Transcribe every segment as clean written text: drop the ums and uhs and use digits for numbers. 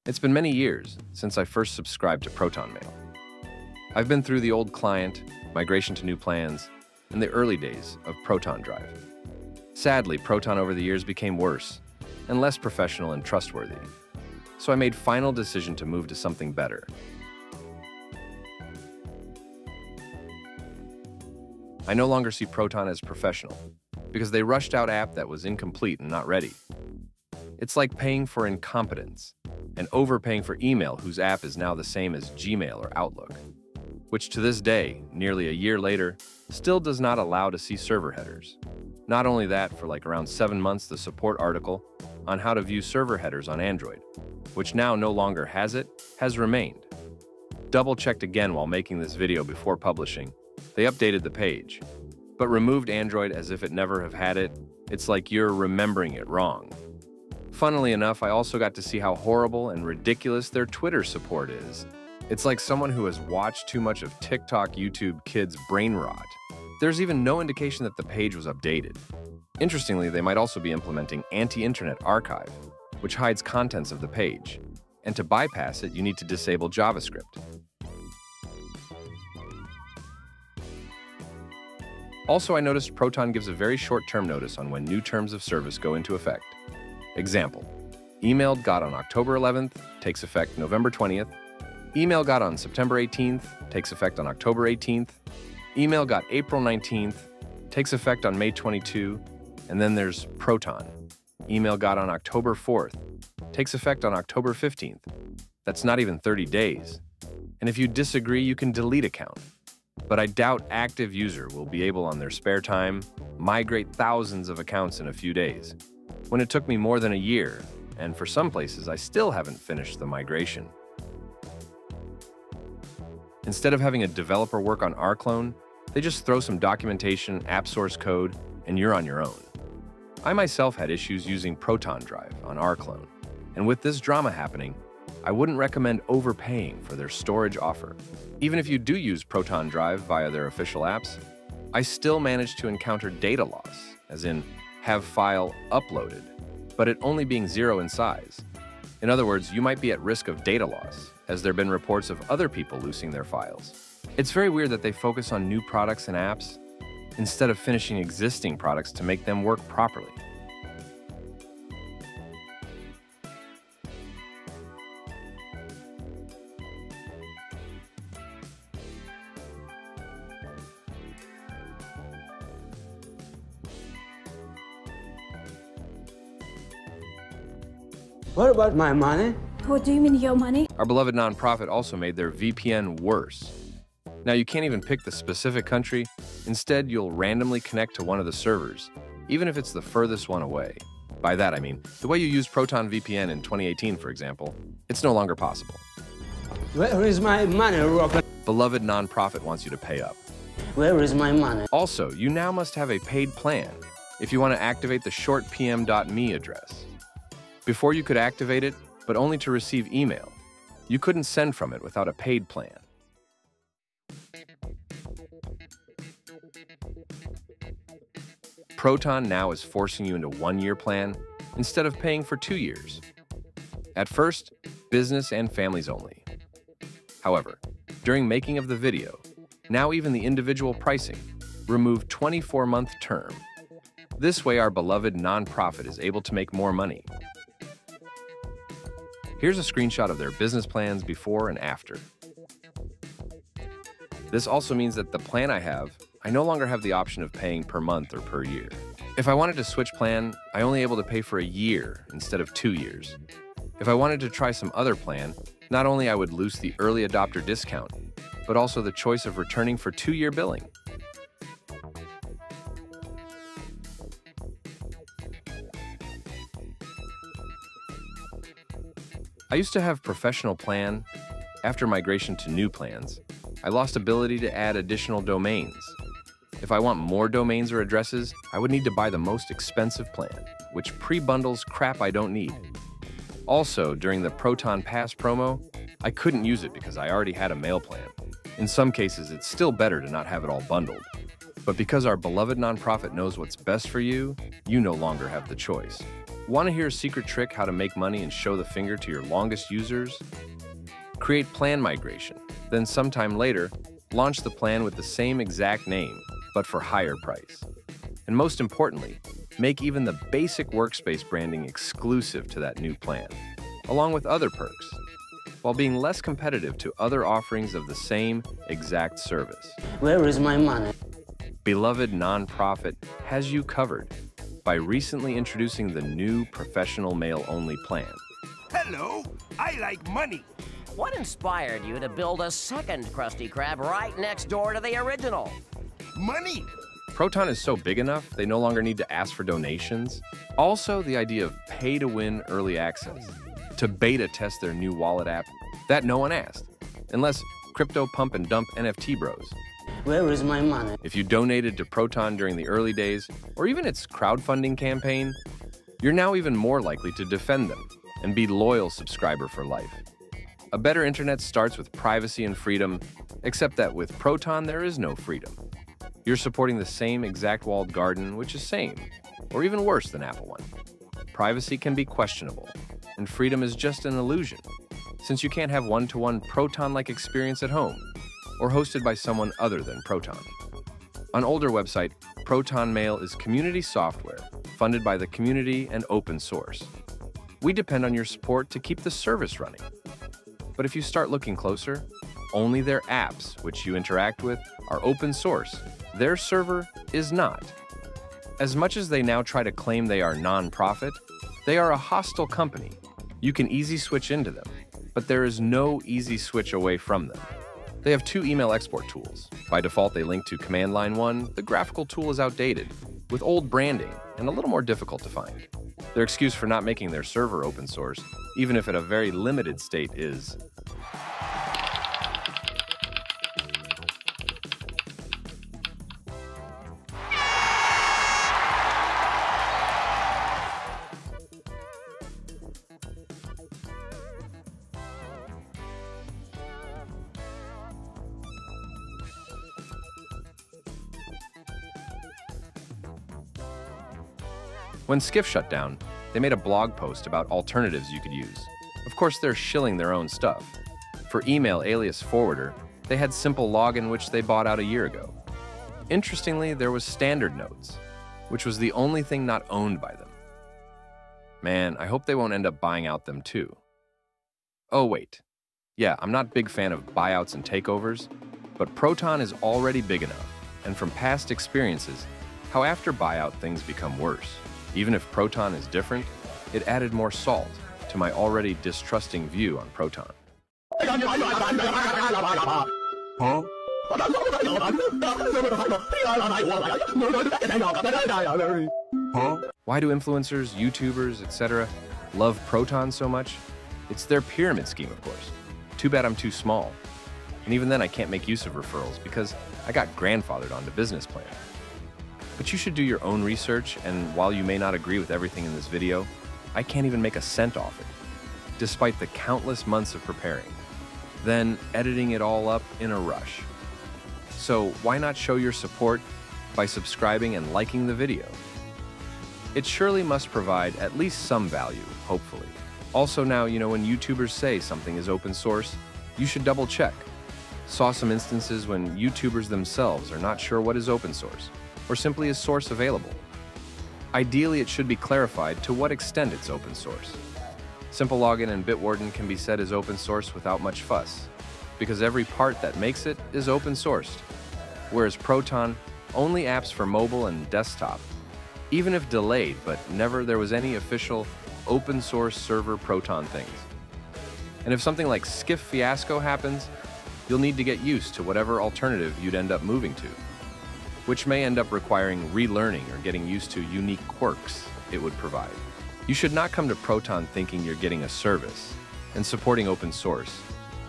It's been many years since I first subscribed to ProtonMail. I've been through the old client, migration to new plans, and the early days of Proton Drive. Sadly, Proton over the years became worse and less professional and trustworthy, so I made final decision to move to something better. I no longer see Proton as professional because they rushed out app that was incomplete and not ready. It's like paying for incompetence and overpaying for email whose app is now the same as Gmail or Outlook, which to this day, nearly a year later, still does not allow to see server headers. Not only that, for like around 7 months, the support article on how to view server headers on Android, which now no longer has it, has remained. Double-checked again while making this video before publishing. They updated the page, but removed Android as if it never have had it. It's like you're remembering it wrong. Funnily enough, I also got to see how horrible and ridiculous their Twitter support is. It's like someone who has watched too much of TikTok, YouTube kids' brain rot. There's even no indication that the page was updated. Interestingly, they might also be implementing anti-internet archive, which hides contents of the page. And to bypass it, you need to disable JavaScript. Also, I noticed Proton gives a very short-term notice on when new terms of service go into effect. Example, email got on October 11th, takes effect November 20th. Email got on September 18th, takes effect on October 18th. Email got April 19th, takes effect on May 22. And then there's Proton. Email got on October 4th, takes effect on October 15th. That's not even 30 days. And if you disagree, you can delete account. But I doubt active user will be able on their spare time migrate thousands of accounts in a few days, when it took me more than a year, and for some places I still haven't finished the migration. Instead of having a developer work on our clone, they just throw some documentation, app source code, and you're on your own. I myself had issues using Proton Drive on our clone, and with this drama happening, I wouldn't recommend overpaying for their storage offer. Even if you do use Proton Drive via their official apps, I still managed to encounter data loss, as in have file uploaded, but it only being 0 in size. In other words, you might be at risk of data loss, as there have been reports of other people losing their files. It's very weird that they focus on new products and apps instead of finishing existing products to make them work properly. What about my money? What do you mean, your money? Our beloved nonprofit also made their VPN worse. Now you can't even pick the specific country. Instead, you'll randomly connect to one of the servers, even if it's the furthest one away. By that I mean, the way you used ProtonVPN in 2018, for example, it's no longer possible. Where is my money, Robert? Beloved nonprofit wants you to pay up. Where is my money? Also, you now must have a paid plan if you want to activate the shortpm.me address. Before you could activate it, but only to receive email. You couldn't send from it without a paid plan. Proton now is forcing you into 1-year plan instead of paying for 2 years. At first, business and families only. However, during making of the video, now even the individual pricing, remove 24-month term. This way our beloved nonprofit is able to make more money. Here's a screenshot of their business plans before and after. This also means that the plan I have, I no longer have the option of paying per month or per year. If I wanted to switch plan, I only able to pay for a year instead of 2 years. If I wanted to try some other plan, not only I would lose the early adopter discount, but also the choice of returning for 2-year billing. I used to have professional plan. After migration to new plans, I lost ability to add additional domains. If I want more domains or addresses, I would need to buy the most expensive plan, which pre-bundles crap I don't need. Also, during the Proton Pass promo, I couldn't use it because I already had a mail plan. In some cases, it's still better to not have it all bundled. But because our beloved nonprofit knows what's best for you, you no longer have the choice. Want to hear a secret trick how to make money and show the finger to your longest users? Create plan migration, then sometime later, launch the plan with the same exact name, but for higher price. And most importantly, make even the basic workspace branding exclusive to that new plan, along with other perks, while being less competitive to other offerings of the same exact service. Where is my money? Beloved Nonprofit has you covered by recently introducing the new professional mail-only plan. Hello, I like money. What inspired you to build a second Krusty Krab right next door to the original? Money? Proton is so big enough, they no longer need to ask for donations. Also, the idea of pay-to-win early access to beta test their new wallet app that no one asked, unless crypto pump and dump NFT bros. Where is my money? If you donated to Proton during the early days, or even its crowdfunding campaign, you're now even more likely to defend them and be loyal subscriber for life. A better internet starts with privacy and freedom, except that with Proton there is no freedom. You're supporting the same exact walled garden, which is same, or even worse than Apple One. Privacy can be questionable, and freedom is just an illusion, since you can't have one-to-one Proton-like experience at home, or hosted by someone other than Proton. On older website, ProtonMail is community software, funded by the community and open source. We depend on your support to keep the service running. But if you start looking closer, only their apps, which you interact with, are open source. Their server is not. As much as they now try to claim they are non-profit, they are a hostile company. You can easy switch into them, but there is no easy switch away from them. They have 2 email export tools. By default, they link to command line 1. The graphical tool is outdated, with old branding and a little more difficult to find. Their excuse for not making their server open source, even if at a very limited state, is when Skiff shut down, they made a blog post about alternatives you could use. Of course, they're shilling their own stuff. For email alias forwarder, they had simple login, which they bought out a year ago. Interestingly, there was standard notes, which was the only thing not owned by them. Man, I hope they won't end up buying out them too. Oh wait, yeah, I'm not a big fan of buyouts and takeovers, but Proton is already big enough, and from past experiences, how after buyout things become worse. Even if Proton is different, it added more salt to my already distrusting view on Proton. Why do influencers, YouTubers, etc. love Proton so much? It's their pyramid scheme, of course. Too bad I'm too small. And even then I can't make use of referrals because I got grandfathered onto business plan. But you should do your own research, and while you may not agree with everything in this video, I can't even make a cent off it, despite the countless months of preparing, then editing it all up in a rush. So why not show your support by subscribing and liking the video? It surely must provide at least some value, hopefully. Also now, when YouTubers say something is open source, you should double check. Saw some instances when YouTubers themselves are not sure what is open source, or simply is source available. Ideally, it should be clarified to what extent it's open source. Simple Login and Bitwarden can be said as open source without much fuss, because every part that makes it is open sourced, whereas Proton, only apps for mobile and desktop, even if delayed, but never there was any official open source server Proton things. And if something like Skiff fiasco happens, you'll need to get used to whatever alternative you'd end up moving to, which may end up requiring relearning or getting used to unique quirks it would provide. You should not come to Proton thinking you're getting a service and supporting open source,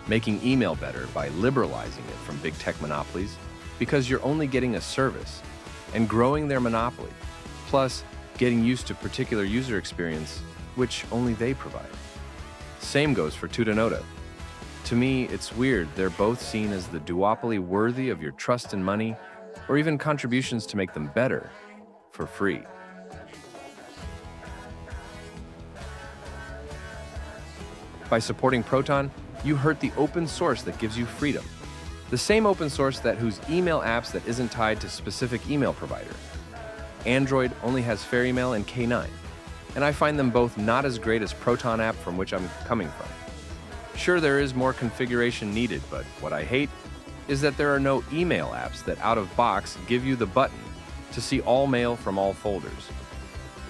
making email better by liberalizing it from big tech monopolies, because you're only getting a service and growing their monopoly, plus getting used to particular user experience which only they provide. Same goes for Tutanota. To me, it's weird they're both seen as the duopoly worthy of your trust and money, or even contributions to make them better, for free. By supporting Proton, you hurt the open source that gives you freedom. The same open source whose email apps that isn't tied to specific email provider. Android only has Fair Email and K9, and I find them both not as great as Proton app from which I'm coming from. Sure, there is more configuration needed, but what I hate is that there are no email apps that out of box give you the button to see all mail from all folders.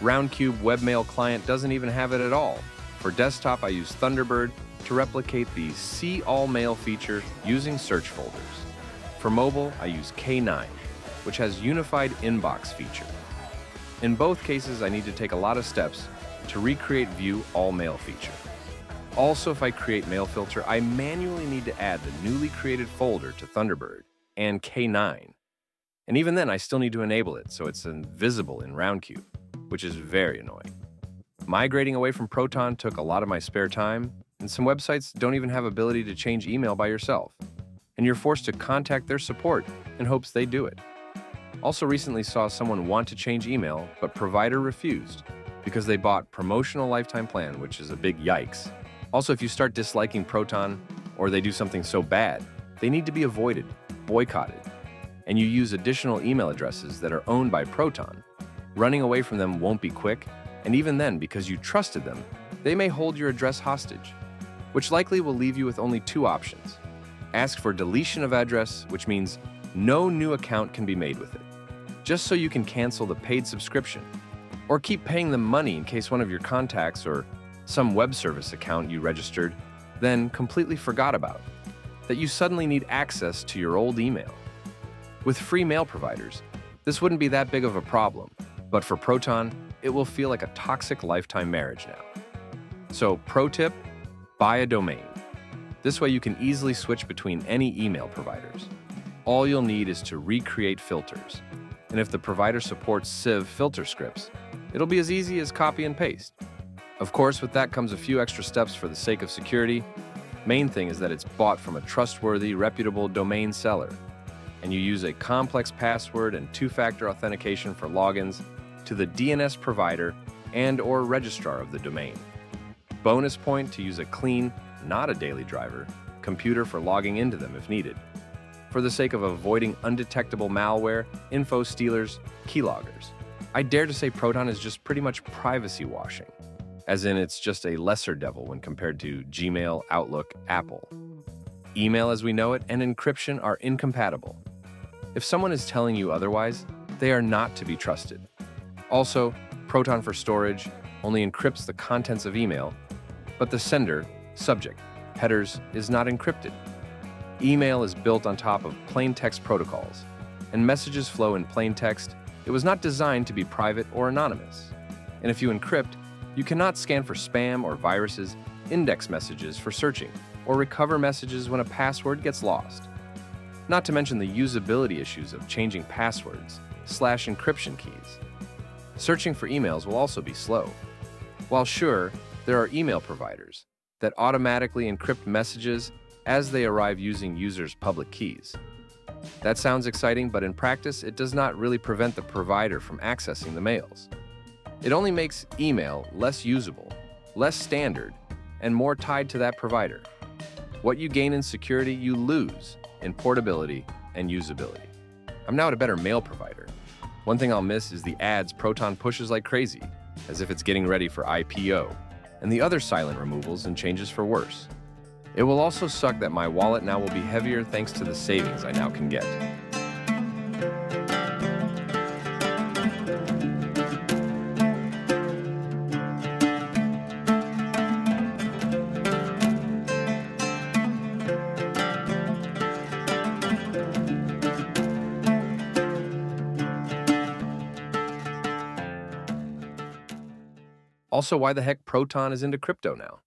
Roundcube webmail client doesn't even have it at all. For desktop, I use Thunderbird to replicate the See All Mail feature using search folders. For mobile, I use K9, which has unified inbox feature. In both cases, I need to take a lot of steps to recreate View All Mail feature. Also, if I create mail filter, I manually need to add the newly created folder to Thunderbird and K9. And even then, I still need to enable it so it's invisible in Roundcube, which is very annoying. Migrating away from Proton took a lot of my spare time, and some websites don't even have ability to change email by yourself, and you're forced to contact their support in hopes they do it. Also recently saw someone want to change email, but provider refused because they bought promotional lifetime plan, which is a big yikes. Also, if you start disliking Proton or they do something so bad, they need to be avoided, boycotted, and you use additional email addresses that are owned by Proton. Running away from them won't be quick, and even then, because you trusted them, they may hold your address hostage, which likely will leave you with only two options. Ask for deletion of address, which means no new account can be made with it, just so you can cancel the paid subscription, or keep paying them money in case one of your contacts or some web service account you registered then completely forgot about, that you suddenly need access to your old email. With free mail providers, this wouldn't be that big of a problem, but for Proton, it will feel like a toxic lifetime marriage now. So, pro tip, buy a domain. This way you can easily switch between any email providers. All you'll need is to recreate filters. And if the provider supports Civ filter scripts, it'll be as easy as copy and paste. Of course, with that comes a few extra steps for the sake of security. Main thing is that it's bought from a trustworthy, reputable domain seller, and you use a complex password and two-factor authentication for logins to the DNS provider and/or registrar of the domain. Bonus point to use a clean, not a daily driver, computer for logging into them if needed, for the sake of avoiding undetectable malware, info stealers, keyloggers. I dare to say Proton is just pretty much privacy washing, as in it's just a lesser devil when compared to Gmail, Outlook, Apple. Email as we know it and encryption are incompatible. If someone is telling you otherwise, they are not to be trusted. Also, Proton for storage only encrypts the contents of email, but the sender, subject, headers is not encrypted. Email is built on top of plain text protocols, and messages flow in plain text. It was not designed to be private or anonymous. And if you encrypt, you cannot scan for spam or viruses, index messages for searching, or recover messages when a password gets lost. Not to mention the usability issues of changing passwords, /encryption keys. Searching for emails will also be slow. While sure, there are email providers that automatically encrypt messages as they arrive using users' public keys. That sounds exciting, but in practice, it does not really prevent the provider from accessing the mails. It only makes email less usable, less standard, and more tied to that provider. What you gain in security, you lose in portability and usability. I'm now at a better mail provider. One thing I'll miss is the ads Proton pushes like crazy, as if it's getting ready for IPO, and the other silent removals and changes for worse. It will also suck that my wallet now will be heavier thanks to the savings I now can get. Also, why the heck Proton is into crypto now?